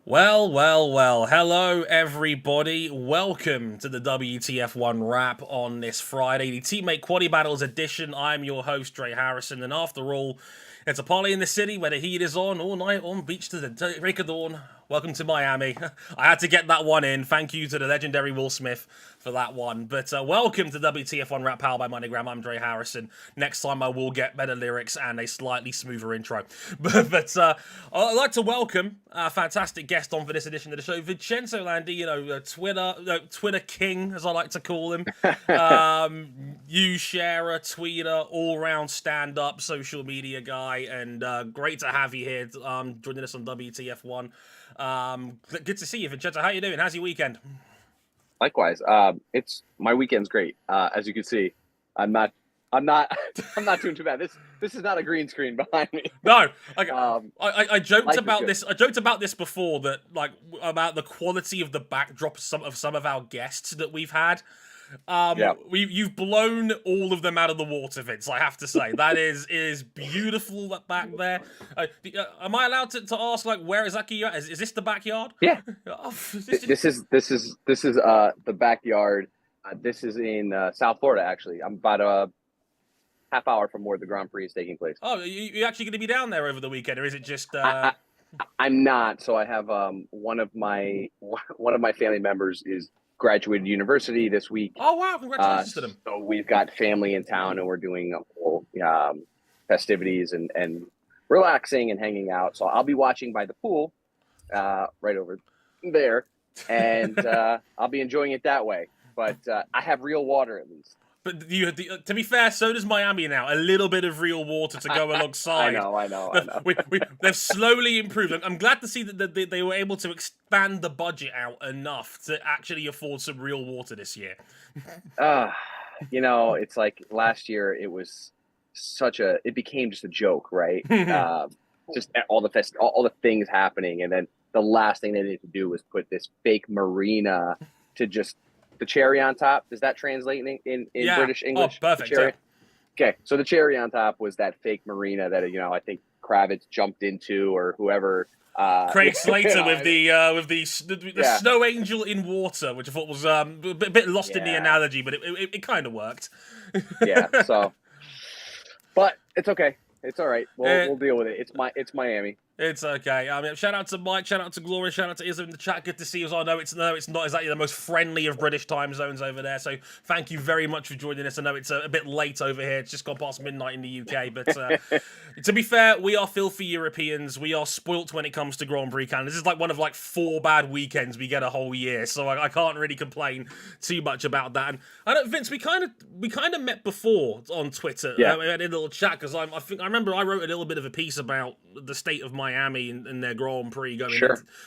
Well, well, well. Hello, everybody. Welcome to the WTF1 wrap on this Friday, the Teammate Quaddy Battles edition. I'm your host, Dre Harrison, and after all, it's a party in the city where the heat is on all night on beach to the break of dawn. Welcome to Miami. I had to get that one in. Thank you to the legendary Will Smith for that one. But welcome to WTF1 Rap Powered by MoneyGram. I'm Dre Harrison. Next time I will get better lyrics and a slightly smoother intro. But I'd like to welcome a fantastic guest on for this edition of the show, Vincenzo Landino, Twitter king, as I like to call him. You sharer, tweeter, all-round stand-up social media guy, and great to have you here joining us on WTF1. Good to see you, Vincenzo. How you doing? How's your weekend? Likewise. It's my weekend's great. As you can see, I'm not doing too bad. This is not a green screen behind me. No, I joked about this. I joked about this before, that about the quality of the backdrop of some of our guests that we've had. You've blown all of them out of the water, Vince. I have to say that is beautiful back there. Am I allowed to ask, where exactly you at? Is this the backyard? Yeah. This is the backyard. This is in South Florida. Actually, I'm about a half hour from where the Grand Prix is taking place. Oh, you actually going to be down there over the weekend, or is it just? I'm not. So I have one of my family members is graduated university this week. Oh wow! Congratulations to them. So we've got family in town, and we're doing a whole festivities and relaxing and hanging out. So I'll be watching by the pool, right over there, and I'll be enjoying it that way. But I have real water at least. But to be fair, so does Miami now. A little bit of real water to go alongside. I know. They've slowly improved. I'm glad to see that they were able to expand the budget out enough to actually afford some real water this year. It's like last year it was it became just a joke, right? Just all the things happening, and then the last thing they needed to do was put this fake marina to just the cherry on top. Does that translate in British English? Oh, perfect. Yeah. Okay, so the cherry on top was that fake marina that I think Kravitz jumped into, or whoever. Craig Slater with the snow angel in water, which I thought was a bit lost in the analogy, but it kind of worked. Yeah. So, but it's okay. It's all right. We'll deal with it. It's Miami. It's okay. I mean, shout out to Mike, shout out to Gloria, shout out to Izza in the chat. Good to see you. I know it's not exactly the most friendly of British time zones over there, so thank you very much for joining us. I know it's a bit late over here. It's just gone past midnight in the UK, but to be fair, we are filthy Europeans. We are spoilt when it comes to Grand Prix calendar. This is one of 4 bad weekends we get a whole year, so I can't really complain too much about that. And I know, Vince, we kind of met before on Twitter. Yeah. We had a little chat because I remember I wrote a little bit of a piece about the state of Miami and their Grand Prix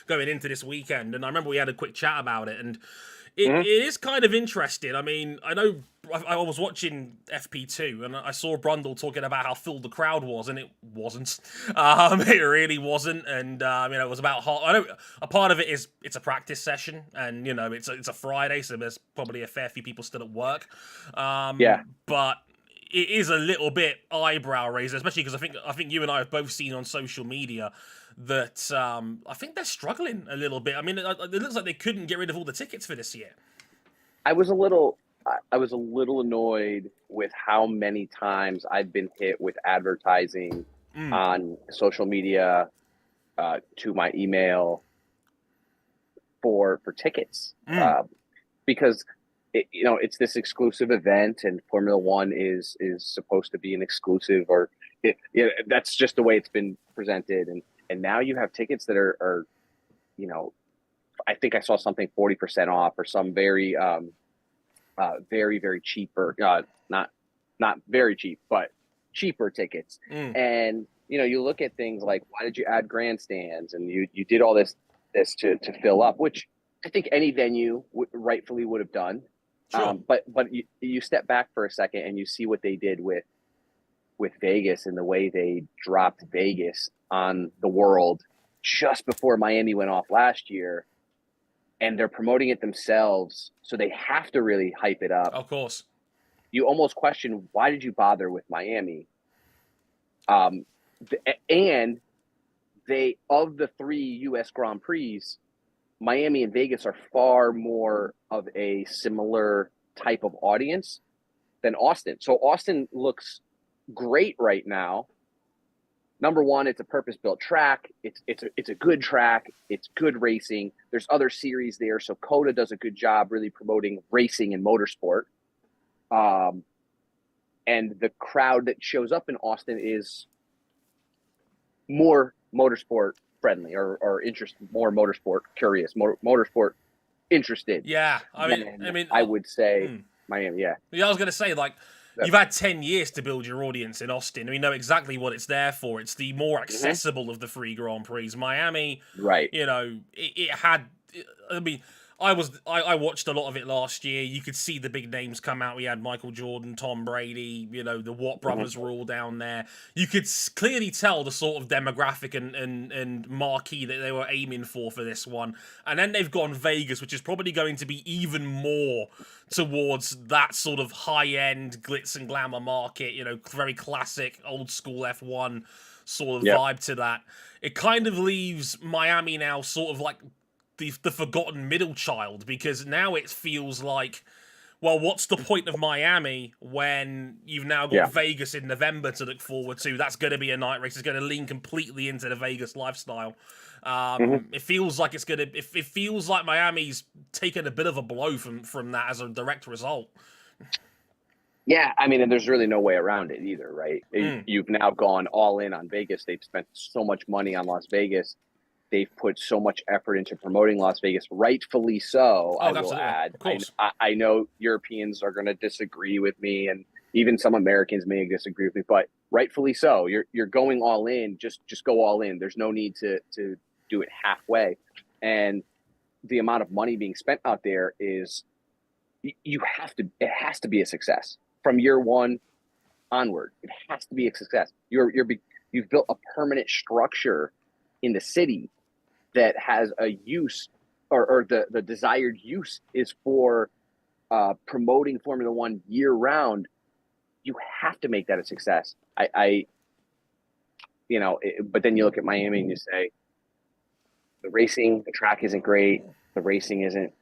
going into this weekend, and I remember we had a quick chat about it, and it is kind of interesting. I mean, I know I was watching FP2 and I saw Brundle talking about how full the crowd was, and it wasn't. It really wasn't, and it was about half. I know a part of it is it's a practice session, and it's a Friday, so there's probably a fair few people still at work. But it is a little bit eyebrow raiser, especially because I think you and I have both seen on social media that I think they're struggling a little bit. I mean, it looks like they couldn't get rid of all the tickets for this year. I was a little annoyed with how many times I've been hit with advertising on social media, to my email for tickets, because it's this exclusive event, and Formula One is supposed to be an exclusive, or that's just the way it's been presented. And now you have tickets that are I think I saw something 40% off, or some very, very, very cheaper, not very cheap, but cheaper tickets. And, you look at things like, why did you add grandstands? And you did all this to fill up, which I think any venue rightfully would have done. Sure. But you step back for a second and you see what they did with Vegas, and the way they dropped Vegas on the world just before Miami went off last year, and they're promoting it themselves, so they have to really hype it up. Of course. You almost question, why did you bother with Miami? And of the 3 U.S. Grand Prix, Miami and Vegas are far more of a similar type of audience than Austin. So Austin looks great right now. Number one, it's a purpose-built track. It's a good track. It's good racing. There's other series there, so COTA does a good job really promoting racing and motorsport. And the crowd that shows up in Austin is more motorsport friendly or more motorsport curious, motorsport interested. Yeah, I mean, I would say Miami. Yeah. I was gonna say, like, you've had 10 years to build your audience in Austin. We know exactly what it's there for. It's the more accessible of the 3 Grand Prix. Miami, right? You know, it had. I mean, I watched a lot of it last year. You could see the big names come out. We had Michael Jordan, Tom Brady. You know, the Watt brothers were all down there. You could clearly tell the sort of demographic and marquee that they were aiming for this one. And then they've gone Vegas, which is probably going to be even more towards that sort of high-end glitz and glamour market. You know, very classic, old school F1 sort of vibe to that. It kind of leaves Miami now sort of like the forgotten middle child, because now it feels like, well, what's the point of Miami when you've now got Vegas in November to look forward to? That's going to be a night race. It's going to lean completely into the Vegas lifestyle. It feels like it's going to. It feels like Miami's taken a bit of a blow from that as a direct result. Yeah, I mean, and there's really no way around it either, right? You've now gone all in on Vegas. They've spent so much money on Las Vegas. They've put so much effort into promoting Las Vegas, rightfully so, I will add. I know Europeans are going to disagree with me, and even some Americans may disagree with me, but rightfully so. You're going all in. Just go all in. There's no need to do it halfway. And the amount of money being spent out there is it has to be a success from year one onward. It has to be a success. You've built a permanent structure in the city that has a use, or the desired use is for promoting Formula One year round. You have to make that a success. But then you look at Miami and you say, the track isn't great. The racing isn't.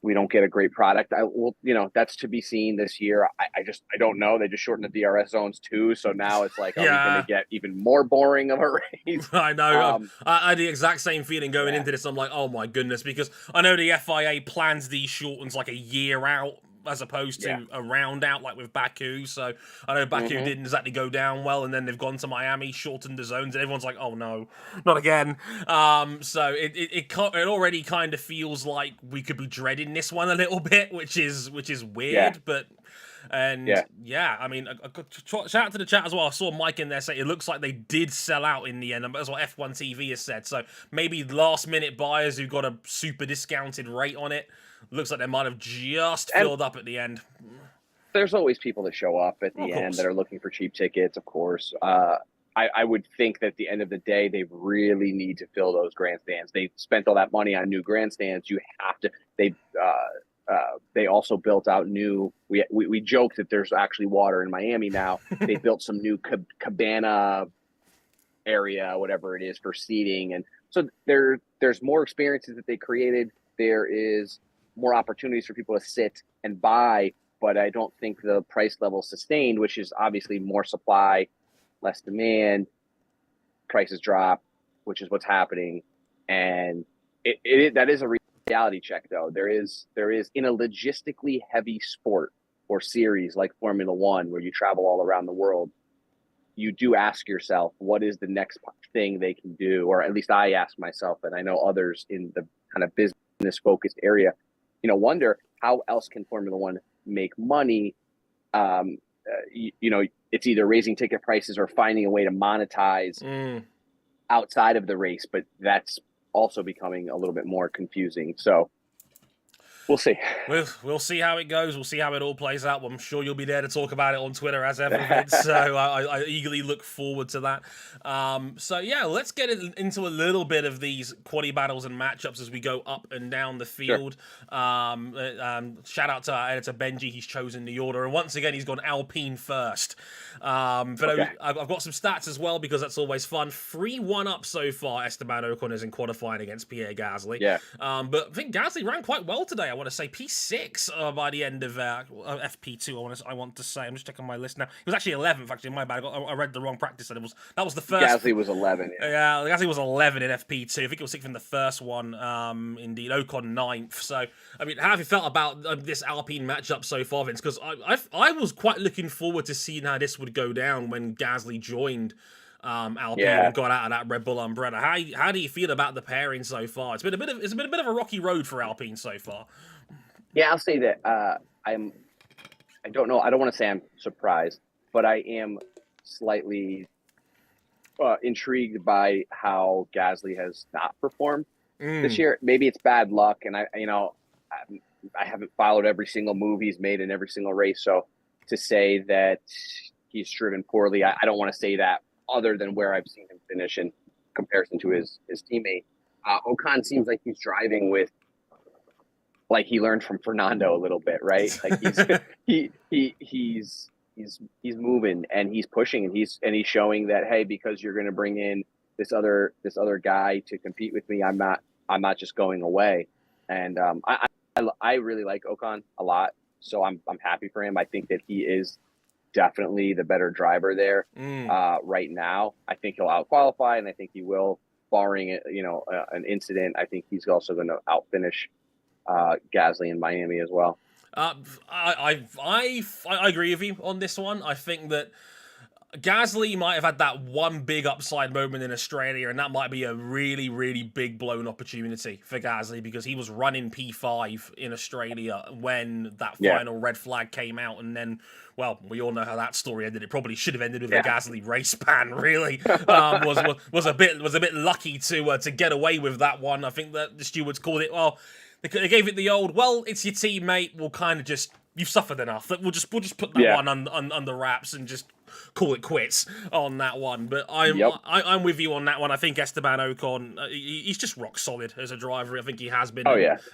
We don't get a great product. That's to be seen this year. I don't know. They just shortened the DRS zones too, so now it's like, are we going to get even more boring of a race? I know. I had the exact same feeling going into this. I'm like, oh my goodness, because I know the FIA plans these shortens like a year out, as opposed to a round out, like with Baku. So I know Baku didn't exactly go down well, and then they've gone to Miami, shortened the zones, and everyone's like, "Oh no, not again." So it already kind of feels like we could be dreading this one a little bit, which is weird, but. I mean, shout out to the chat as well. I saw Mike in there say it looks like they did sell out in the end. That's what F1 TV has said. So maybe last minute buyers who got a super discounted rate on it. Looks like they might have just filled up at the end. There's always people that show up at the end that are looking for cheap tickets, of course. I would think that at the end of the day, they really need to fill those grandstands. They spent all that money on new grandstands. You have to. They also built out new. We joke that there's actually water in Miami now. They built some new cabana area, whatever it is, for seating, and so there's more experiences that they created. There is more opportunities for people to sit and buy, but I don't think the price level sustained, which is obviously more supply, less demand, prices drop, which is what's happening. And that is a reality check, though. There is in a logistically heavy sport or series like Formula One, where you travel all around the world, you do ask yourself, what is the next thing they can do? Or at least I ask myself, and I know others in the kind of business focused area, wonder how else can Formula One make money? It's either raising ticket prices or finding a way to monetize outside of the race, but that's also becoming a little bit more confusing. So We'll see. We'll see how it goes. We'll see how it all plays out. I'm sure you'll be there to talk about it on Twitter as ever, Vince. So I eagerly look forward to that. So yeah, let's get into a little bit of these quaddy battles and matchups as we go up and down the field. Sure. Shout out to our editor Benji. He's chosen the order, and once again he's gone Alpine first. But okay. I've got some stats as well because that's always fun. 3-1 up so far. Esteban Ocon is in qualifying against Pierre Gasly. Yeah. But I think Gasly ran quite well today. I want to say P6 by the end of FP2. I want to say. I'm just checking my list now. He was actually 11th. Actually, my bad. I read the wrong practice. And that was the first. Gasly was 11. Yeah, Gasly was 11 in FP2. I think it was 6th in the first one. Indeed, Ocon 9th. So I mean, how have you felt about this Alpine matchup so far, Vince? Because I was quite looking forward to seeing how this would go down when Gasly joined Alpine and got out of that Red Bull umbrella. How do you feel about the pairing so far? It's been a bit of a rocky road for Alpine so far. Yeah, I'll say that I don't know. I don't want to say I'm surprised, but I am slightly intrigued by how Gasly has not performed this year. Maybe it's bad luck, and I haven't followed every single move he's made in every single race. So to say that he's driven poorly, I don't want to say that other than where I've seen him finish in comparison to his teammate. Ocon seems like he's driving with, like he learned from Fernando a little bit, right? Like he's moving and he's pushing and he's showing that, hey, because you're going to bring in this other guy to compete with me, I'm not just going away. And I really like Ocon a lot, so I'm happy for him. I think that he is definitely the better driver there right now. I think he'll out-qualify, and I think he will, barring an incident. I think he's also going to outfinish Gasly in Miami as well. I agree with you on this one. I think that Gasly might have had that one big upside moment in Australia, and that might be a really, really big blown opportunity for Gasly because he was running P5 in Australia when that final red flag came out, and then, well, we all know how that story ended. It probably should have ended with a Gasly race ban. Really, was a bit lucky to get away with that one. I think that the stewards called it, well, they gave it the old, well, it's your teammate. We'll kind of just, you've suffered enough. We'll just put that one under wraps and just call it quits on that one. But I'm with you on that one. I think Esteban Ocon, he's just rock solid as a driver. I think he has been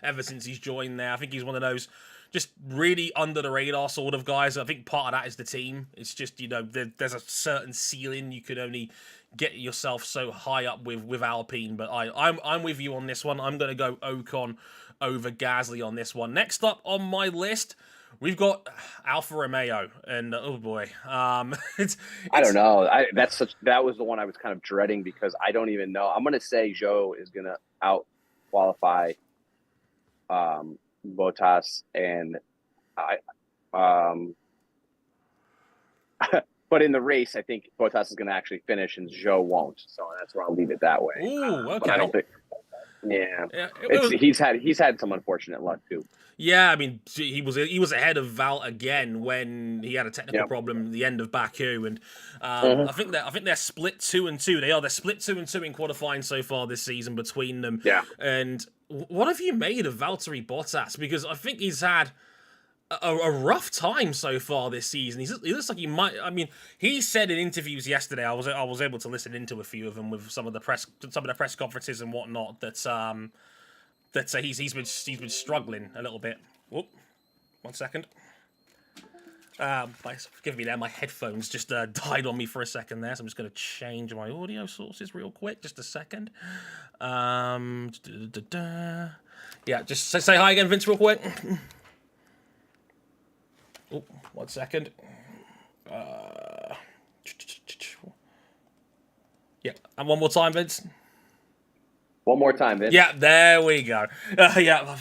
ever since he's joined there. I think he's one of those just really under the radar sort of guys. I think part of that is the team. It's just, there's a certain ceiling. You could only get yourself so high up with Alpine. But I'm with you on this one. I'm going to go Ocon over Gasly on this one. Next up on my list, we've got Alfa Romeo, and oh boy, I don't know. That was the one I was kind of dreading because I don't even know. I'm gonna say Joe is gonna out qualify Bottas, and but in the race, I think Bottas is gonna actually finish, and Joe won't. So that's where I'll leave it that way. Ooh, okay. But I don't think. Yeah. He's had some unfortunate luck too. Yeah, I mean, he was ahead of Val again when he had a technical problem at the end of Baku, and I think they're split 2-2. They're split 2-2 in qualifying so far this season between them. Yeah. And what have you made of Valtteri Bottas? Because I think he's had a rough time so far this season. He looks like he might. I mean, he said in interviews yesterday. I was able to listen into a few of them with some of the press conferences and whatnot. That he's been struggling a little bit. Whoop, 1 second. Forgive me there. My headphones just died on me for a second there, so I'm just going to change my audio sources real quick. Just a second. Yeah, just say hi again, Vince, real quick. Oh, 1 second. Yeah, and one more time, Vince. One more time, Vince. Yeah, there we go. Yeah,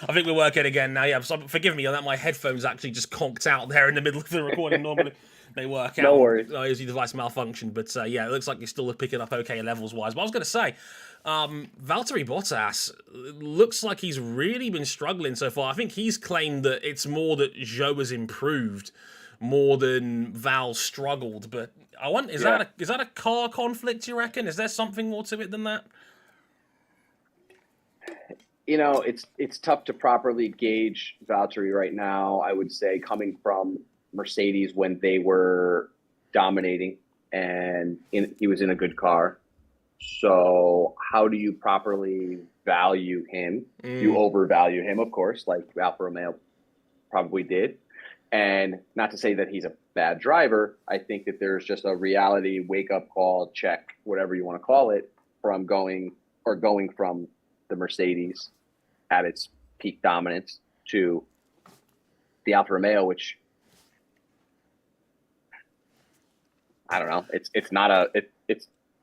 I think we're working again now. Yeah, so forgive me on that. My headphones actually just conked out there in the middle of the recording. Normally they work out. No worries. It was your device malfunction, but yeah, it looks like you're still picking up okay levels-wise. But I was going to say, Valtteri Bottas looks like he's really been struggling so far. I think he's claimed that it's more that Zhou has improved more than Val struggled. But I want is that a car conflict, you reckon? Is there something more to it than that? It's tough to properly gauge Valtteri right now. I would say coming from Mercedes when they were dominating and he was in a good car. So how do you properly value him? You overvalue him, of course, like Alfa Romeo probably did. And not to say that he's a bad driver. I think that there's just a reality wake-up call, check, whatever you want to call it, from going from the Mercedes at its peak dominance to the Alfa Romeo, which I don't know. It's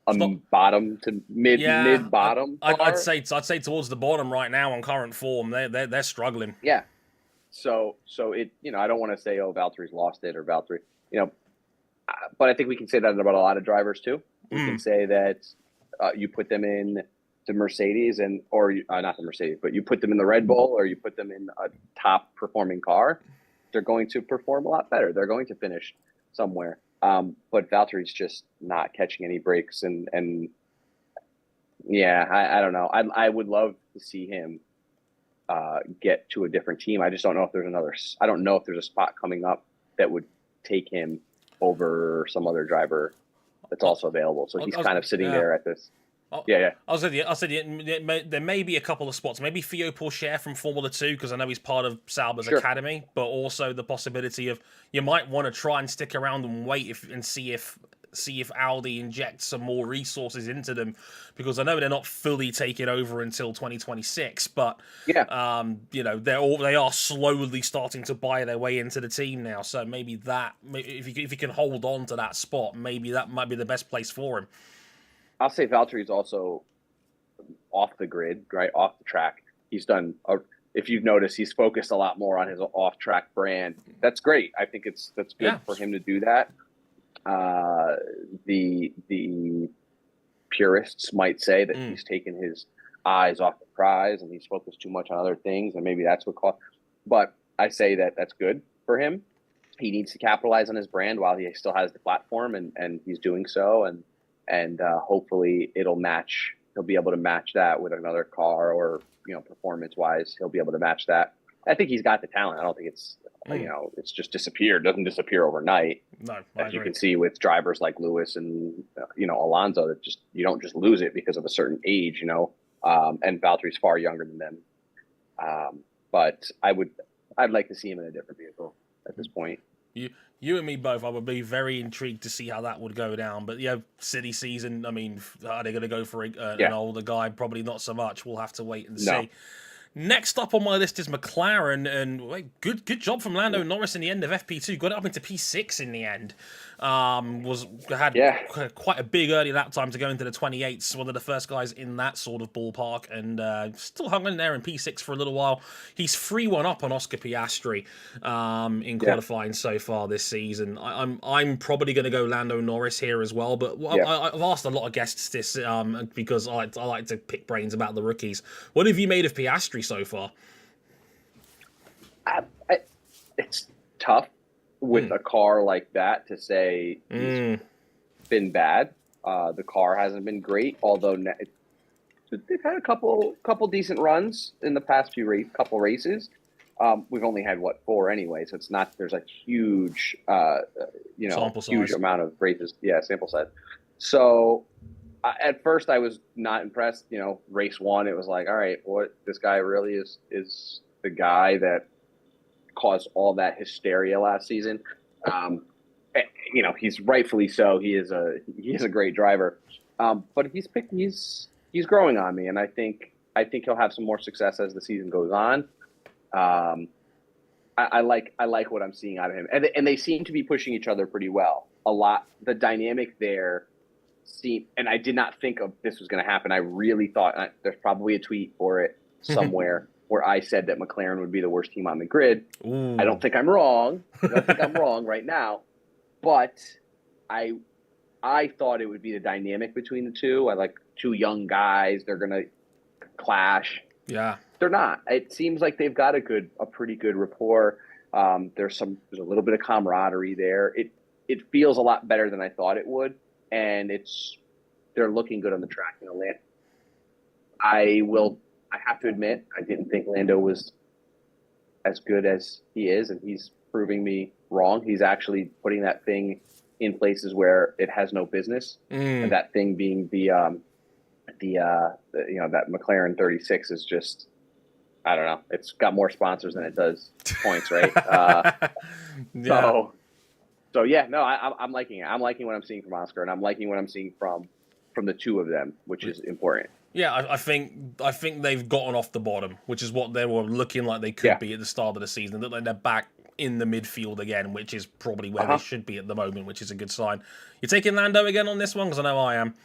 a bottom to mid bottom. I'd say towards the bottom right now on current form. They're struggling. Yeah. So I don't want to say, oh, Valtteri's lost it or Valtteri, but I think we can say that about a lot of drivers too. We can say that you put them in the Mercedes or not the Mercedes, but you put them in the Red Bull or you put them in a top performing car, they're going to perform a lot better. They're going to finish somewhere. But Valtteri's just not catching any breaks. And yeah, I don't know. I would love to see him get to a different team. I just don't know if I don't know if there's a spot coming up that would take him over some other driver that's also available. So he's kind of sitting there at this. Yeah. I said there may be a couple of spots. Maybe Theo Pourchaire from Formula 2, because I know he's part of Sauber's academy, but also the possibility of you might want to try and stick around and wait and see if Audi injects some more resources into them, because I know they're not fully taking over until 2026, but they are slowly starting to buy their way into the team now. So maybe if you can hold on to that spot, maybe that might be the best place for him. I'll say Valtteri's also off the grid, right? Off the track. He's done, if you've noticed, he's focused a lot more on his off-track brand. That's great. I think that's good for him to do that. The purists might say that he's taken his eyes off the prize and he's focused too much on other things, and maybe that's what caused. But I say that that's good for him. He needs to capitalize on his brand while he still has the platform, and he's doing so. And hopefully it'll match. He'll be able to match that with another car, or performance-wise, he'll be able to match that. I think he's got the talent. I don't think it's it's just disappeared. It doesn't disappear overnight. No, as you can see with drivers like Lewis and Alonso, that you don't just lose it because of a certain age. And Valtteri's far younger than them. But I'd like to see him in a different vehicle at this point. You and me both. I would be very intrigued to see how that would go down. But city season. I mean, are they going to go for an older guy? Probably not so much. We'll have to wait and see. Next up on my list is McLaren, and good job from Lando Norris in the end of FP2. Got it up into P6 in the end. Had quite a big early lap time to go into the 28s. One of the first guys in that sort of ballpark, and still hung in there in P6 for a little while. He's 3-1 up on Oscar Piastri in qualifying so far this season. I'm probably going to go Lando Norris here as well, but I've asked a lot of guests this because I like to pick brains about the rookies. What have you made of Piastri so far? It's tough with a car like that to say he's been bad. The car hasn't been great, although they've had a couple decent runs in the past couple races. We've only had 4 anyway, so it's not there's a huge huge amount of races. Yeah, sample size. So at first I was not impressed. Race 1, it was like, all right, this guy really is the guy that caused all that hysteria last season. He's rightfully so. He is a great driver, but he's growing on me, and I think he'll have some more success as the season goes on. I like what I'm seeing out of him, and they seem to be pushing each other pretty well. A lot. The dynamic there and I did not think of this was going to happen. I really thought there's probably a tweet for it somewhere where I said that McLaren would be the worst team on the grid. Ooh. I don't think I'm wrong. Right now, but I thought it would be the dynamic between the two. I like 2 young guys. They're going to clash. Yeah. They're not. It seems like they've got a pretty good rapport. There's a little bit of camaraderie there. It feels a lot better than I thought it would, and they're looking good on the track. I I have to admit, I didn't think Lando was as good as he is, and he's proving me wrong. He's actually putting that thing in places where it has no business, and that thing being the that McLaren 36 is just, I don't know. It's got more sponsors than it does points, right? Yeah. So yeah, no, I'm liking it. I'm liking what I'm seeing from Oscar, and I'm liking what I'm seeing from the two of them, which is important. Yeah, I think they've gotten off the bottom, which is what they were looking like they could be at the start of the season. That they're back in the midfield again, which is probably where they should be at the moment, which is a good sign. You're taking Lando again on this one? Because I know I am.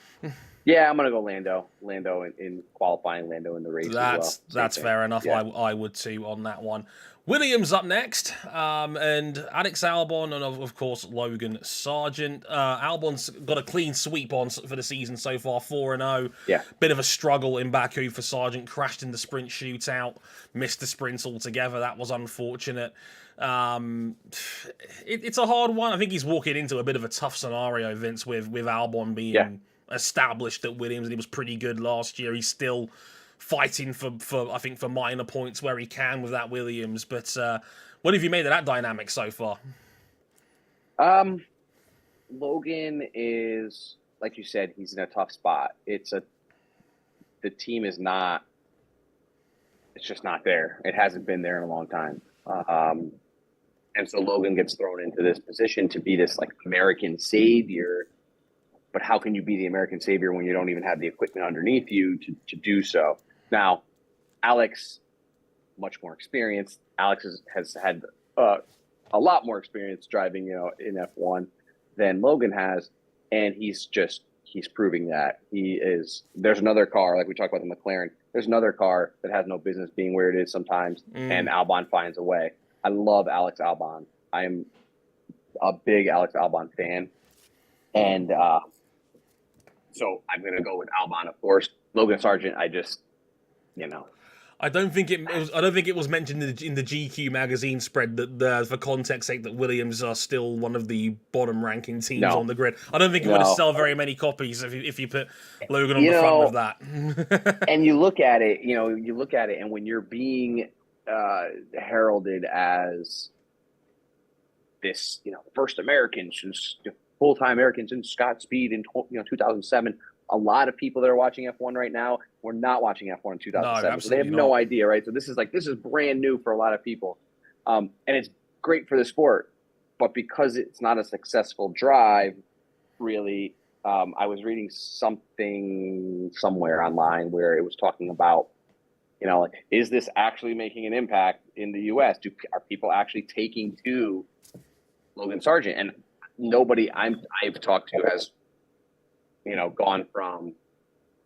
Yeah, I'm going to go Lando. Lando in qualifying, Lando in the race as well. That's fair enough. Yeah. I would too on that one. Williams up next, and Alex Albon, and of course Logan Sargent. Albon's got a clean sweep on for the season so far, 4-0. Yeah. Bit of a struggle in Baku for Sargent. Crashed in the sprint shootout, missed the sprint altogether. That was unfortunate. It's a hard one. I think he's walking into a bit of a tough scenario, Vince, with Albon being established at Williams, and he was pretty good last year. He's still fighting for I think for minor points where he can with that Williams. But what have you made of that dynamic so far? Logan is, like you said, he's in a tough spot. The team is not. It's just not there. It hasn't been there in a long time. And so Logan gets thrown into this position to be this like American savior. But how can you be the American savior when you don't even have the equipment underneath you to do so? Now, Alex, much more experienced. Alex has had a lot more experience driving, in F1 than Logan has, and he's proving that there's another car, like we talked about the McLaren. There's another car that has no business being where it is sometimes, and Albon finds a way. I love Alex Albon. I am a big Alex Albon fan, and so I'm going to go with Albon, of course. Logan Sargent, I don't think it was mentioned in the GQ magazine spread that for context sake that Williams are still one of the bottom ranking teams on the grid. I don't think it would have sold very many copies if you put Logan on the front of that. And you look at it, and when you're being heralded as this, first American since full-time American since Scott Speed in 2007. A lot of people that are watching F1 right now were not watching F1 in 2007, so they have no idea, right? So this is brand new for a lot of people, and it's great for the sport. But because it's not a successful drive, really, I was reading something somewhere online where it was talking about, is this actually making an impact in the U.S.? Are people actually taking to Logan Sargent? And nobody I've talked to has, gone from,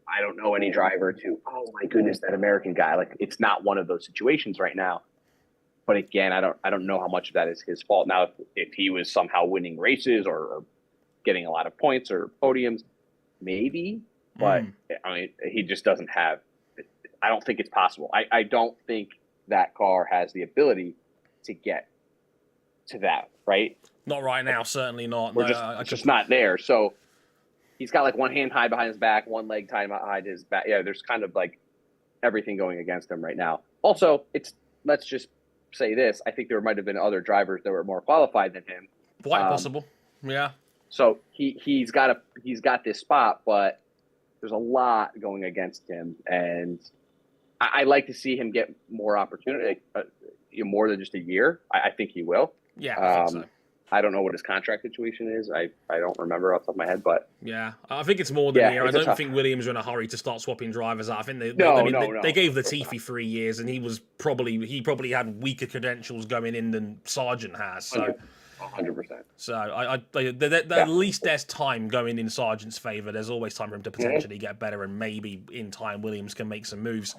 I don't know any driver to, oh my goodness, that American guy. Like, it's not one of those situations right now. But again, I don't know how much of that is his fault. Now, if he was somehow winning races or getting a lot of points or podiums, maybe. But I mean, he just doesn't have. I don't think it's possible. I don't think that car has the ability to get to that, right? Not right now, certainly not. It's just not there. So he's got like one hand tied behind his back, one leg tied behind his back. Yeah, there's kind of like everything going against him right now. Also, let's just say this. I think there might have been other drivers that were more qualified than him. Quite possible. Yeah. So he's got this spot, but there's a lot going against him, and I like to see him get more opportunity, more than just a year. I think he will. Yeah, I think so. I don't know what his contract situation is. I don't remember off the top of my head, but yeah, I think it's more than a year. I don't think Williams are in a hurry to start swapping drivers out. I think they gave Latifi 3 years, and he probably had weaker credentials going in than Sargent has. So 100%. So at least there's time going in Sargent's favour. There's always time for him to potentially get better, and maybe in time Williams can make some moves.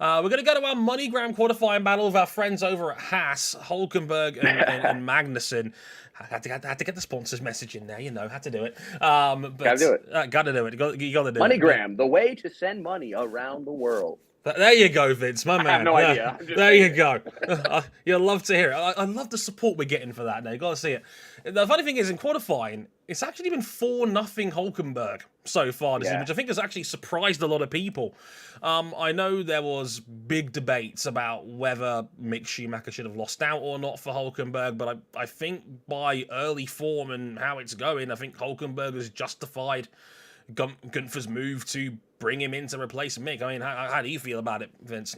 We're going to go to our MoneyGram qualifying battle with our friends over at Haas, Hulkenberg and Magnussen. Had to get the sponsors message in there, had to do it. But gotta do it. Gotta do it. You got to do MoneyGram, the way to send money around the world. There you go, Vince, my man. I have no idea. There you go. You'll love to hear it. I love the support we're getting for that now. You got to see it. The funny thing is, in qualifying, it's actually been 4-0 Hulkenberg so far this season, which I think has actually surprised a lot of people. I know there was big debates about whether Mick Schumacher should have lost out or not for Hulkenberg, but I think by early form and how it's going, I think Hulkenberg has justified Gunther's move to bring him in to replace Mick. I mean, how do you feel about it, Vince?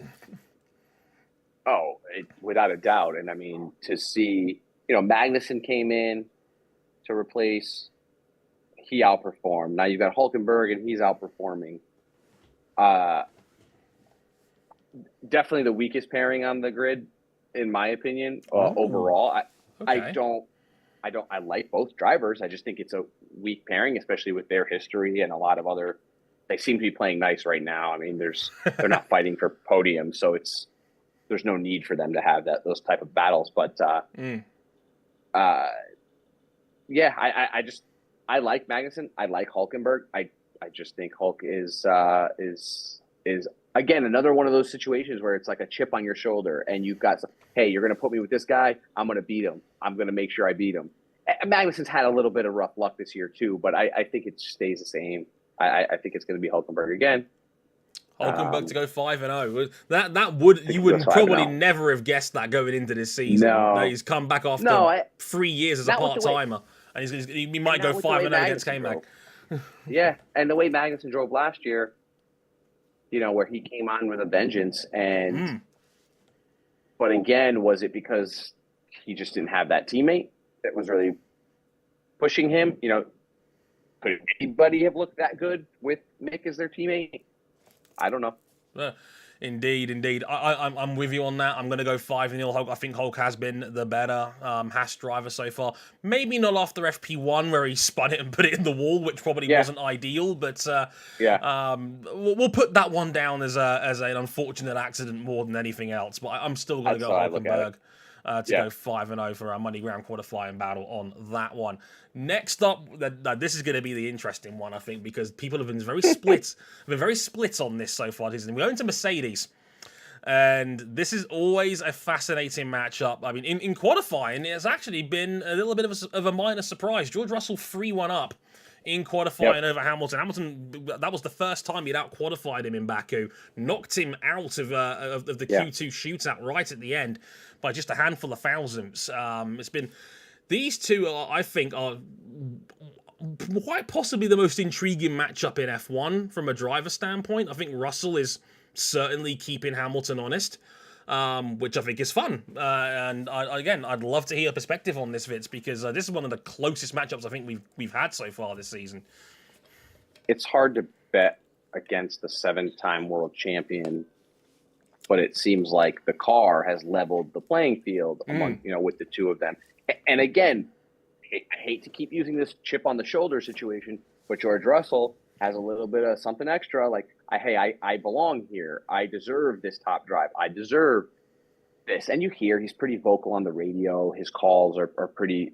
Oh, without a doubt. And I mean, to see, Magnussen came in to replace, he outperformed. Now you've got Hulkenberg and he's outperforming. Definitely the weakest pairing on the grid, in my opinion, overall. Okay. I like both drivers. I just think it's a weak pairing, especially with their history and a lot of other. They seem to be playing nice right now. I mean, they're not fighting for podium, so there's no need for them to have those type of battles. But yeah, I like Magnussen. I like Hulkenberg. I just think Hulk is again another one of those situations where it's like a chip on your shoulder, and you've got hey, you're going to put me with this guy. I'm going to beat him. I'm going to make sure I beat him. Magnussen's had a little bit of rough luck this year too, but I think it stays the same. I think it's going to be Hulkenberg again. Hulkenberg to go 5-0. That would you would probably never have guessed that going into this season. No, he's come back after 3 years as a part timer, and he might go 5-0 against K-Mag. Yeah, and the way Magnussen drove last year, where he came on with a vengeance, and but again, was it because he just didn't have that teammate that was really pushing him? Could anybody have looked that good with Mick as their teammate? I don't know. Indeed. I'm with you on that. I'm going to go 5-0 Hulk. I think Hulk has been the better Haas driver so far. Maybe not after FP1 where he spun it and put it in the wall, which probably wasn't ideal. But we'll put that one down as an unfortunate accident more than anything else. But I'm still going to go Hulkenberg to go 5-0 for our money ground qualifying battle on that one. Next up, this is going to be the interesting one, I think, because people have been very split on this so far. We're going to Mercedes, and this is always a fascinating matchup. I mean, in qualifying, it's actually been a little bit of a minor surprise. George Russell 3-1 up in qualifying over Hamilton. Hamilton, that was the first time he'd out-qualified him in Baku, knocked him out of the Q2 shootout right at the end by just a handful of thousandths. It's been... These two, I think, are quite possibly the most intriguing matchup in F1 from a driver standpoint. I think Russell is certainly keeping Hamilton honest, which I think is fun. And I'd love to hear a perspective on this, Vince, because this is one of the closest matchups I think we've had so far this season. It's hard to bet against the 7-time world champion, but it seems like the car has leveled the playing field among with the two of them. And again, I hate to keep using this chip on the shoulder situation, but George Russell has a little bit of something extra. Like, I belong here. I deserve this top drive. I deserve this. And you hear he's pretty vocal on the radio. His calls are pretty,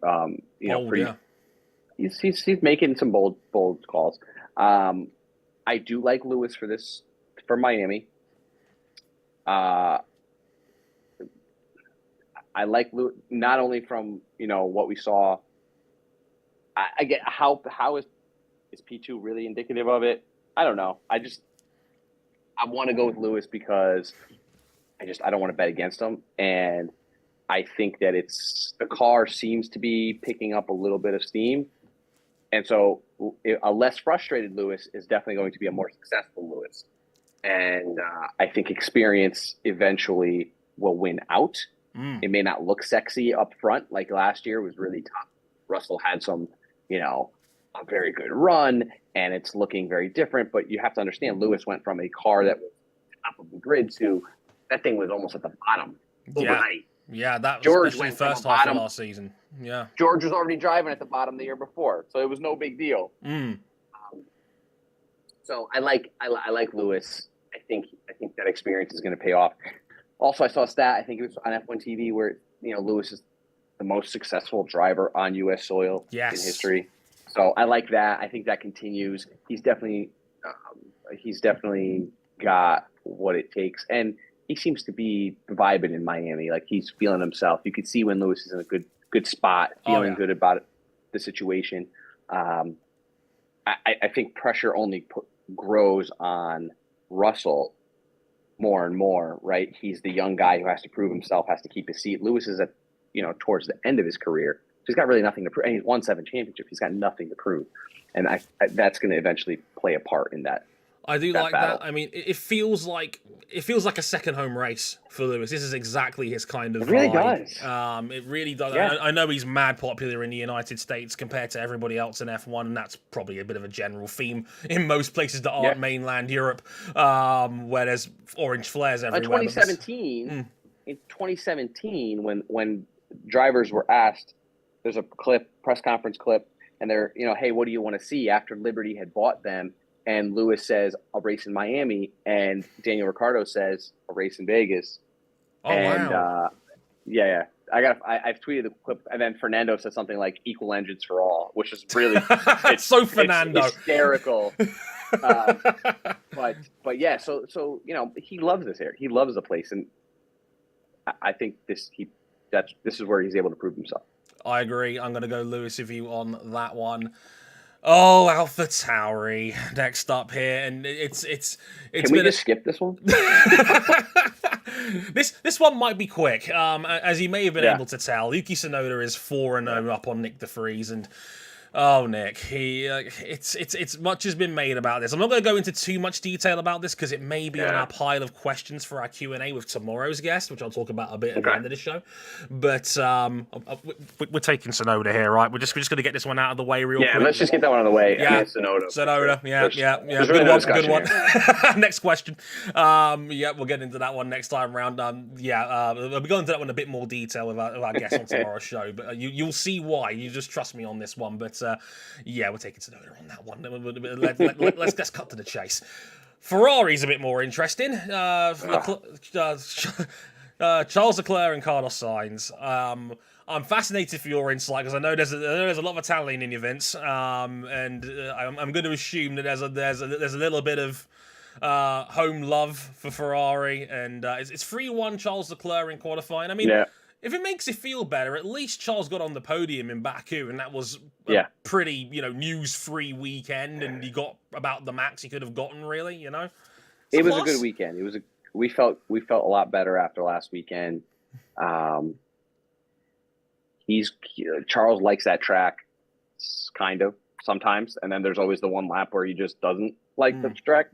he's making some bold calls. I do like Lewis for Miami. I like Lewis, not only from, what we saw. I get how is P2 really indicative of it? I don't know. I want to go with Lewis because I don't want to bet against him. And I think that the car seems to be picking up a little bit of steam. And so a less frustrated Lewis is definitely going to be a more successful Lewis. And I think experience eventually will win out. It may not look sexy up front like last year. It was really tough. Russell had some, a very good run, and it's looking very different. But you have to understand, Lewis went from a car that was top of the grid to that thing was almost at the bottom overnight. Yeah, that was George went first from half of last season. Yeah, George was already driving at the bottom the year before, so it was no big deal. So I like Lewis. I think that experience is going to pay off. Also, I saw a stat, I think it was on F1 TV, where, Lewis is the most successful driver on U.S. soil in history. So I like that. I think that continues. He's definitely got what it takes. And he seems to be vibing in Miami. Like, he's feeling himself. You could see when Lewis is in a good spot, feeling good about the situation. I think pressure only grows on Russell more and more, right? He's the young guy who has to prove himself, has to keep his seat. Lewis is towards the end of his career. He's got really nothing to prove. And he's won 7 championships. He's got nothing to prove. And that's going to eventually play a part in that. I do like battle. that. I mean, it feels like a second home race for Lewis. This is exactly his kind of It really vibe. does. It really does. Yeah. I know he's mad popular in the United States compared to everybody else in F1, and that's probably a bit of a general theme in most places that aren't mainland Europe, where there's orange flares everywhere. In 2017, when drivers were asked, there's a press conference clip, and they're, hey, what do you want to see after Liberty had bought them? And Lewis says, I'll race in Miami. And Daniel Ricciardo says, I'll race in Vegas. Oh, wow. I've tweeted the clip. And then Fernando says something like equal engines for all, which is really it's so Fernando. It's hysterical. But yeah, so he loves this area. He loves the place. And I think this is where he's able to prove himself. I agree. I'm going to go Lewis with you on that one. Oh, AlphaTauri next up here, and it's. Can we just skip this one? This one might be quick. As you may have been able to tell, Yuki Tsunoda is 4-0 up on Nick de Vries, and Nick, it's much has been made about this. I'm not going to go into too much detail about this because it may be on our pile of questions for our Q&A with tomorrow's guest, which I'll talk about a bit at the end of the show. But we're taking Tsunoda here, right? We're just going to get this one out of the way real quick. Yeah, let's just get that one out of the way. Yeah, Tsunoda. Yeah. Good one. Next question. We'll get into that one next time round. We'll be going into that one in a bit more detail with our guest on tomorrow's show. But you'll see why. You just trust me on this one. But we're taking Tsunoda on that one. Let's cut to the chase. Ferrari's a bit more interesting. Charles Leclerc and Carlos Sainz. I'm fascinated for your insight because I know there's a lot of Italian in your Vince, and I'm going to assume that there's a little bit of home love for Ferrari, and it's 3-1 Charles Leclerc in qualifying. I mean. Yeah. If it makes you feel better, at least Charles got on the podium in Baku, and that was a pretty, news-free weekend, and he got about the max he could have gotten, really, It was a good weekend. We felt a lot better after last weekend. Charles likes that track, kind of, sometimes, and then there's always the one lap where he just doesn't like the track.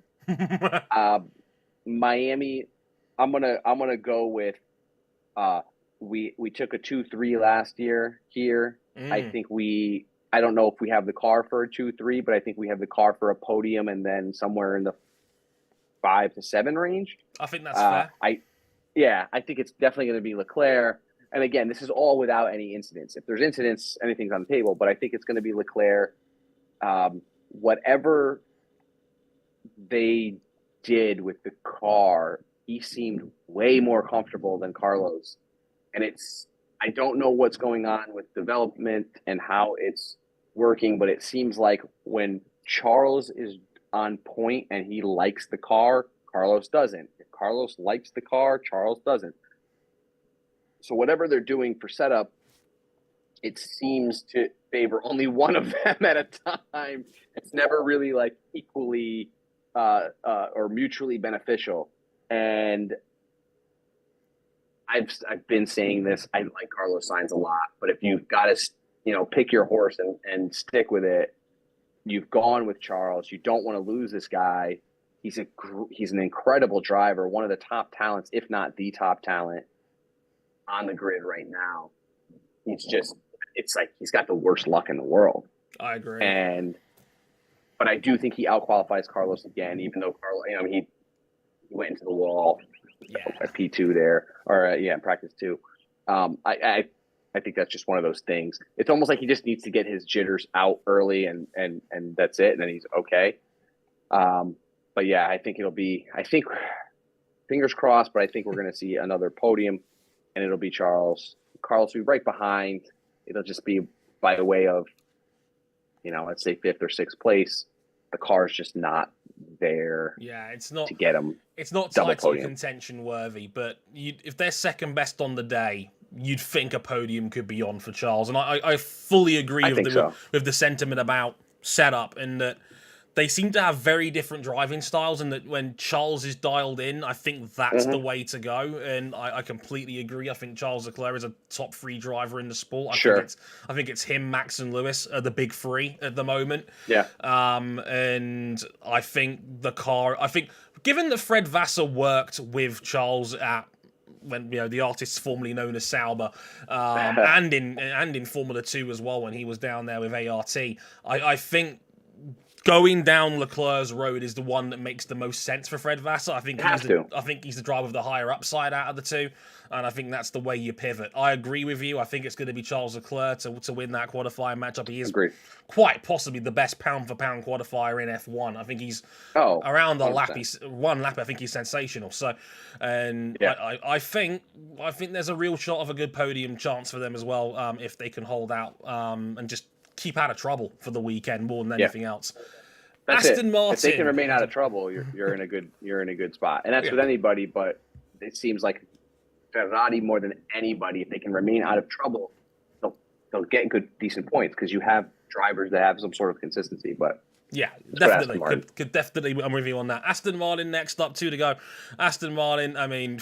Miami, I'm gonna go with. We took a 2-3 last year here. I think I don't know if we have the car for a 2-3, but I think we have the car for a podium and then somewhere in the 5 to 7 range. I think that's fair. I think it's definitely going to be Leclerc. And again, this is all without any incidents. If there's incidents, anything's on the table, but I think it's going to be Leclerc. Whatever they did with the car, he seemed way more comfortable than Carlos. And I don't know what's going on with development and how it's working, but it seems like when Charles is on point and he likes the car, Carlos doesn't. If Carlos likes the car, Charles doesn't. So whatever they're doing for setup, it seems to favor only one of them at a time. It's never really like equally or mutually beneficial. And I've been saying this. I like Carlos Sainz a lot, but if you've got to, pick your horse and stick with it, you've gone with Charles. You don't want to lose this guy. He's an incredible driver, one of the top talents, if not the top talent on the grid right now. It's like he's got the worst luck in the world. I agree. But I do think he outqualifies Carlos again, even though Carlos, he went into the wall. At P2 there, or practice 2. I think that's just one of those things. It's almost like he just needs to get his jitters out early, and that's it, and then he's okay. But yeah, I think fingers crossed, but I think we're going to see another podium, and it'll be Charles. Carlos will be right behind. It'll just be by way of, let's say 5th or 6th place. The car is just not there it's not to get them. It's not double title podium. contention worthy, but if they're second best on the day, you'd think a podium could be on for Charles. And I fully agree with the sentiment about setup, and that they seem to have very different driving styles, and that when Charles is dialed in, I think that's the way to go. And I completely agree. I think Charles Leclerc is a top 3 driver in the sport. I think it's him, Max, and Lewis are the big 3 at the moment. Yeah. And I think given that Fred Vassar worked with Charles at when the artist formerly known as Sauber, and in Formula 2 as well when he was down there with ART, I think going down Leclerc's road is the one that makes the most sense for Fred Vassar. I think he's the driver with the higher upside out of the two, and I think that's the way you pivot. I agree with you. I think it's going to be Charles Leclerc to win that qualifying matchup. He is quite possibly the best pound-for-pound qualifier in F1. I think he's around the lap. One lap. I think he's sensational. So, and I think there's a real shot of a good podium chance for them as well, if they can hold out and just keep out of trouble for the weekend more than anything else. That's Aston Martin. If they can remain out of trouble, you're in a good spot, and that's with anybody. But it seems like Ferrari more than anybody, if they can remain out of trouble, they'll get decent points because you have drivers that have some sort of consistency. But definitely could definitely. I'm with you on that. Aston Martin next up, 2 to go. Aston Martin. I mean,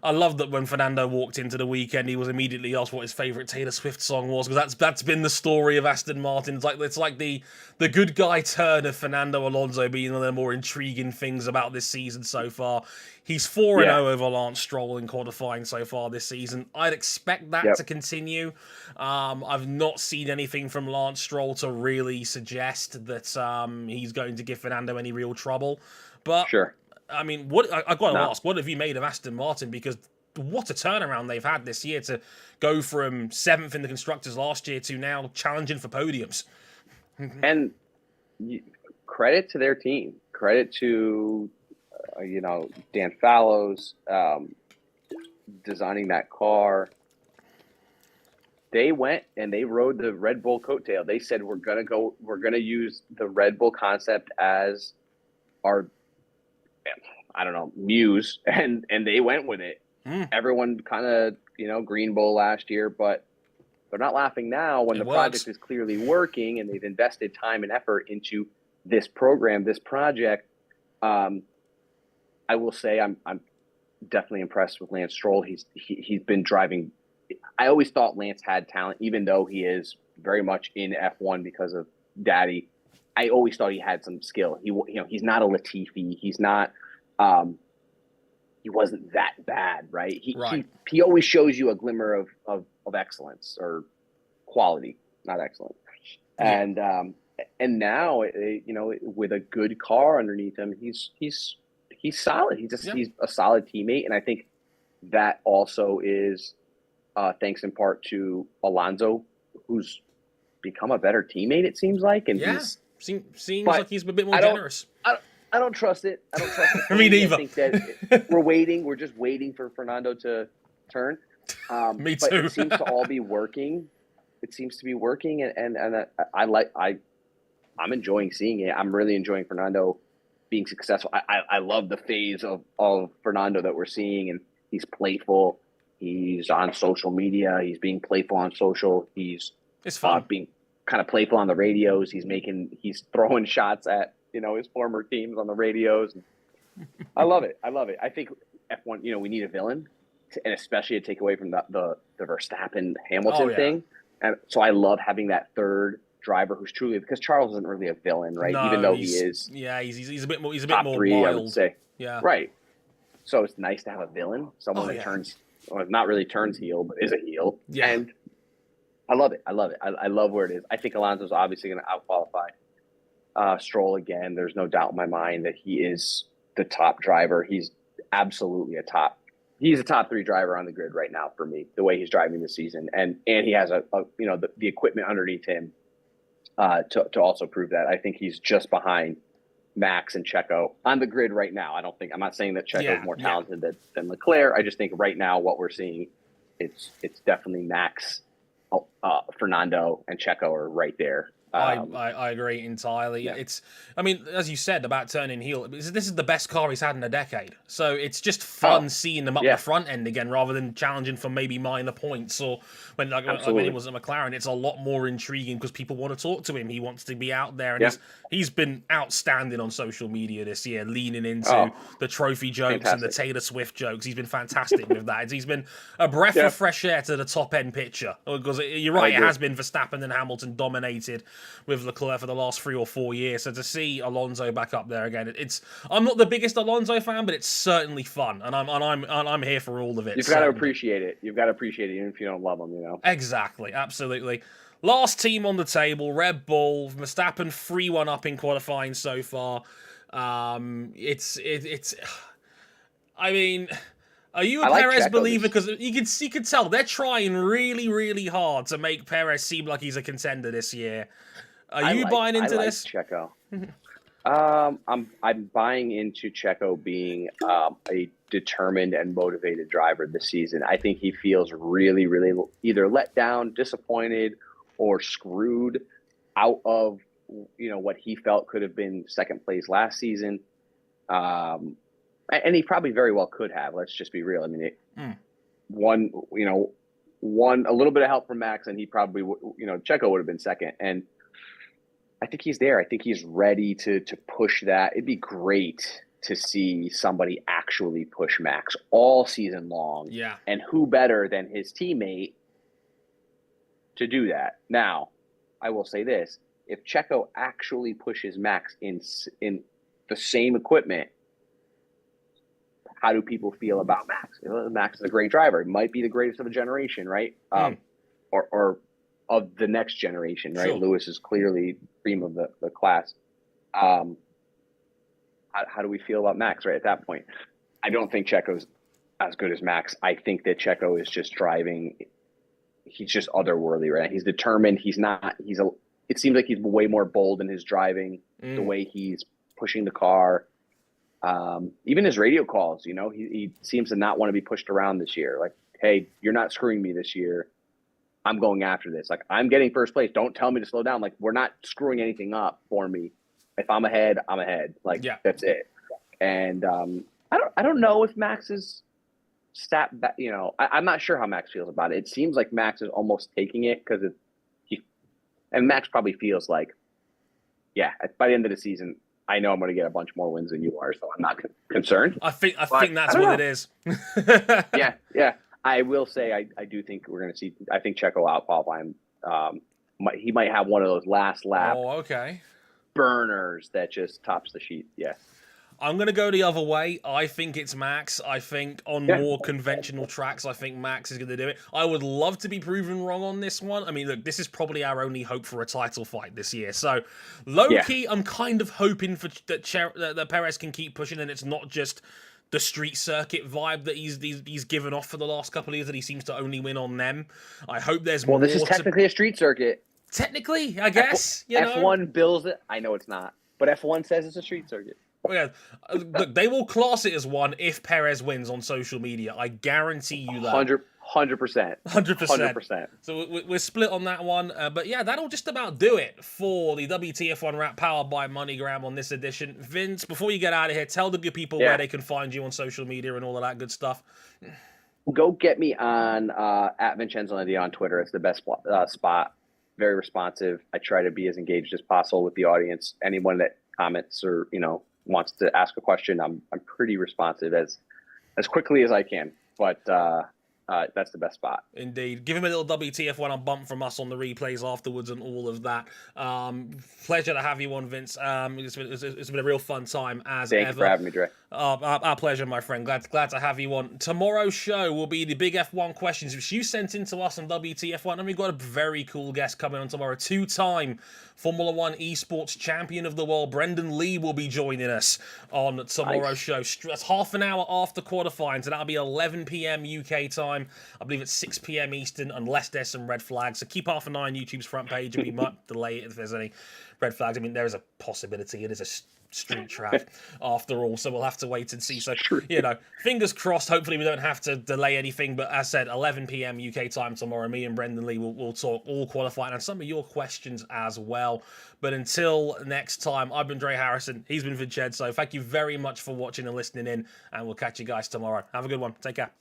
I love that when Fernando walked into the weekend, he was immediately asked what his favourite Taylor Swift song was, because that's been the story of Aston Martin. It's like the good guy turn of Fernando Alonso being one of the more intriguing things about this season so far. He's 4-0 over Lance Stroll in qualifying so far this season. I'd expect that to continue. I've not seen anything from Lance Stroll to really suggest that he's going to give Fernando any real trouble. But I mean, I've got to ask, what have you made of Aston Martin? Because what a turnaround they've had this year to go from 7th in the Constructors last year to now challenging for podiums. And credit to their team. Credit to, Dan Fallows designing that car. They went and they rode the Red Bull coattail. They said, we're going to use the Red Bull concept as our muse, and they went with it. Everyone kind of, Green Bull last year, but they're not laughing now when project is clearly working and they've invested time and effort into this program, this project. I will say I'm definitely impressed with Lance Stroll. He's been driving. I always thought Lance had talent, even though he is very much in F1 because of Daddy. I always thought he had some skill. He's not a Latifi. He's not. He wasn't that bad, right? He always shows you a glimmer of excellence or quality, not excellent. And now, with a good car underneath him, he's solid. He's a solid teammate, and I think that also is thanks in part to Alonso, who's become a better teammate. It seems like, and seems like he's a bit more generous. I don't trust it. Me neither. I think that we're waiting. We're just waiting for Fernando to turn. Me too. But it seems to all be working. It seems to be working, and I'm enjoying seeing it. I'm really enjoying Fernando being successful. I love the phase of Fernando that we're seeing, and he's playful. He's on social media. He's being playful on social. It's fun. Being kind of playful on the radios. He's throwing shots at his former teams on the radios. I love it. I think F1, we need a villain, and especially to take away from the Verstappen Hamilton thing. And so I love having that third driver who's truly, because Charles isn't really a villain, right? No, even though he is. Yeah, he's a bit more. He's a top bit more 3, wild. I would say. Yeah. Right. So it's nice to have a villain, someone that turns, not really turns heel, but is a heel. Yeah. And I love it. I love where it is. I think Alonso's obviously going to out-qualify Stroll again. There's no doubt in my mind that he is the top driver. He's absolutely he's a top 3 driver on the grid right now for me, the way he's driving this season. And he has the equipment underneath him to also prove that. I think he's just behind Max and Checo on the grid right now. I'm not saying that Checo is more talented than Leclerc. I just think right now what we're seeing, it's definitely Max, Fernando, and Checo are right there I agree entirely. Yeah. I mean, as you said about turning heel, this is the best car he's had in a decade. So it's just fun seeing him up the front end again, rather than challenging for maybe minor points or when he was at McLaren. It's a lot more intriguing because people want to talk to him. He wants to be out there, and he's been outstanding on social media this year, leaning into the trophy jokes and the Taylor Swift jokes. He's been fantastic with that. He's been a breath of fresh air to the top end picture, because you're right, it has been Verstappen and Hamilton dominated with Leclerc for the last 3 or 4 years. So to see Alonso back up there again, I'm not the biggest Alonso fan, but it's certainly fun, and I'm here for all of it. You've got to appreciate it. You've got to appreciate it, even if you don't love them. Exactly, absolutely. Last team on the table, Red Bull. Verstappen 3-1 up in qualifying so far. I mean, are you a Perez believer? Because you could tell they're trying really, really hard to make Perez seem like he's a contender this year. Are you buying into this? Checo. I'm buying into Checo being a determined and motivated driver this season. I think he feels really, really either let down, disappointed, or screwed out of what he felt could have been second place last season. And he probably very well could have. Let's just be real. I mean, one a little bit of help from Max, and he probably Checo would have been second. And I think he's there. I think he's ready to push that. It'd be great to see somebody actually push Max all season long. Yeah. And who better than his teammate to do that? Now, I will say this: if Checo actually pushes Max in the same equipment, how do people feel about Max? Max is a great driver. He might be the greatest of a generation, right? Or of the next generation, right? Sure. Lewis is clearly cream of the class. How do we feel about Max right at that point? I don't think Checo's as good as Max. I think that Checo is just driving. He's just otherworldly, right? He's determined. It seems like he's way more bold in his driving, the way he's pushing the car. Even his radio calls, he seems to not want to be pushed around this year. Like, hey, you're not screwing me this year. I'm going after this. Like, I'm getting first place. Don't tell me to slow down. Like, we're not screwing anything up for me. If I'm ahead, I'm ahead. Like, that's it. And I don't know if Max is I'm not sure how Max feels about it. It seems like Max is almost taking it because and Max probably feels like, by the end of the season, I know I'm going to get a bunch more wins than you are, so I'm not concerned. I think that's what it is. Yeah. I will say I do think we're going to see. I think Checo out-qualify him. He might have one of those last lap burners that just tops the sheet. Yeah. I'm going to go the other way. I think it's Max. I think on more conventional tracks, I think Max is going to do it. I would love to be proven wrong on this one. I mean, look, this is probably our only hope for a title fight this year. So, low-key, I'm kind of hoping that Perez can keep pushing, and it's not just the street circuit vibe that he's given off for the last couple of years, that he seems to only win on them. I hope there's more. Well, this is technically a street circuit. Technically, I guess. F1 bills it. I know it's not, but F1 says it's a street circuit. Yeah, look, they will class it as one if Perez wins on social media. I guarantee you that. 100%. 100%. So we're split on that one. But yeah, that'll just about do it for the WTF1 Wrap powered by MoneyGram on this edition. Vince, before you get out of here, tell the good people where they can find you on social media and all of that good stuff. Go get me on at Vincenzo Landino on Twitter. It's the best spot. Very responsive. I try to be as engaged as possible with the audience. Anyone that comments or wants to ask a question, I'm pretty responsive as quickly as I can. But that's the best spot. Indeed. Give him a little WTF1 on bump from us on the replays afterwards and all of that. Pleasure to have you on, Vince. It's been a real fun time as ever. Thank you for having me, Dre. Our pleasure, my friend. Glad to have you on. Tomorrow's show will be the big F1 questions, which you sent in to us on WTF1, and we've got a very cool guest coming on tomorrow. 2-time Formula One esports champion of the world, Brendan Lee, will be joining us on tomorrow's show. That's half an hour after qualifying, so that'll be 11 p.m. UK time. I believe it's 6 p.m. Eastern, unless there's some red flags. So keep half an eye on YouTube's front page, and we might delay it if there's any red flags. I mean, there is a possibility. It is street track after all. So we'll have to wait and see. So, True. fingers crossed. Hopefully we don't have to delay anything. But as said, 11 p.m. UK time tomorrow, me and Brendan Lee will talk all qualifying and some of your questions as well. But until next time, I've been Dre Harrison. He's been Vincenzo. Thank you very much for watching and listening in. And we'll catch you guys tomorrow. Have a good one. Take care.